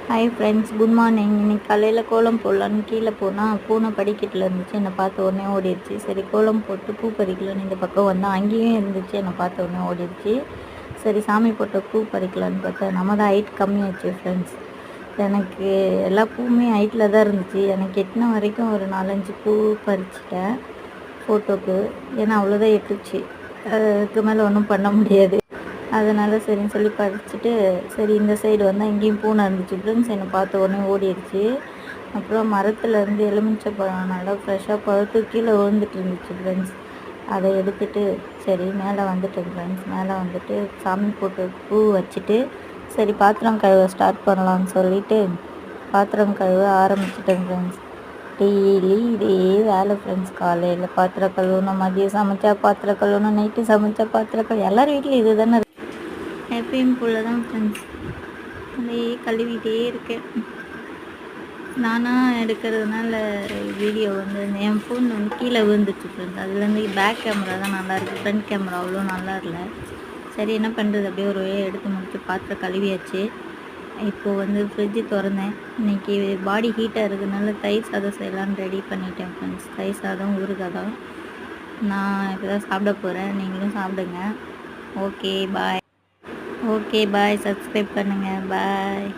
Hi friends, good morning. இன்னைக்கு காலையில் கோலம் போடலான்னு கீழே போனால் பூனை படிக்கட்டில் இருந்துச்சு. என்னை பார்த்த உடனே ஓடிடுச்சு. சரி கோலம் போட்டு பூ பறிக்கலான்னு இந்த பக்கம் வந்தால் அங்கேயும் இருந்துச்சு. என்னை பார்த்த உடனே ஓடிடுச்சு. சரி சாமி போட்ட பூ பறிக்கலான்னு பார்த்தா நம்ம தான் ஹைட் கம்மியாச்சு ஃப்ரெண்ட்ஸ். எனக்கு எல்லா பூவுமே ஹைட்டில் தான் இருந்துச்சு. எனக்கு எட்டின வரைக்கும் ஒரு 4-5 பூ பறிச்சிட்டேன் ஃபோட்டோக்கு. ஏன்னா அவ்வளோதான் எட்டுச்சு. அதுக்கு மேலே ஒன்றும் பண்ண முடியாது. அதனால் சரின்னு சொல்லி பறிச்சுட்டு சரி இந்த சைடு வந்தால் எங்கேயும் பூனை இருந்துச்சு ஃப்ரெண்ட்ஸ். என்னை பார்த்த உடனே ஓடிடுச்சு. அப்புறம் மரத்துலேருந்து எலுமிச்சை பழம் நல்லா ஃப்ரெஷ்ஷாக பழுத்து கீழே விழுந்துட்டு இருந்துச்சு ஃப்ரெண்ட்ஸ். அதை எடுத்துகிட்டு சரி மேலே வந்துட்டேன் ஃப்ரெண்ட்ஸ். மேலே வந்துட்டு சாமி போட்டு பூ வச்சுட்டு சரி பாத்திரம் கழுவ ஸ்டார்ட் பண்ணலான்னு சொல்லிவிட்டு பாத்திரம் கழுவ ஆரம்பிச்சிட்டேன் ஃப்ரெண்ட்ஸ். டெய்லி இதே வேலை ஃப்ரெண்ட்ஸ். காலையில் பாத்திரம் கழுவணும், மதியம் சமைச்சா பாத்திரம் கழுவணும், நைட்டு சமைச்சா பாத்திரம் கழுவ. எல்லார் வீட்டிலும் இது தானே எப்பயும் போல தான் ஃப்ரெண்ட்ஸ். அதையே கழுவிட்டே இருக்கேன். நானாக எடுக்கிறதுனால வீடியோ வந்து என் ஃபோன் வந்து கீழே விழுந்துச்சு ஃப்ரெண்ட்ஸ். அதுலேருந்து பேக் கேமரா தான் நல்லாயிருக்கு, ஃப்ரண்ட் கேமரா அவ்வளோ நல்லா இல்லை. சரி என்ன பண்ணுறது, அப்படியே ஒரு வழியாக எடுத்து முடிச்சு பாத்திரம் கழுவியாச்சு. இப்போது வந்து ஃப்ரிட்ஜு திறந்தேன். இன்றைக்கி பாடி ஹீட்டாக இருக்கிறதுனால தயிர் சாதம் செய்யலான்னு ரெடி பண்ணிட்டேன் ஃப்ரெண்ட்ஸ். தயிர் சாதம் ஊறுகாய் தான். நான் இப்போ தான் சாப்பிட போகிறேன். நீங்களும் சாப்பிடுங்க. Okay bye. சப்ஸ்கிரைப் பண்ணுங்கள். பாய்.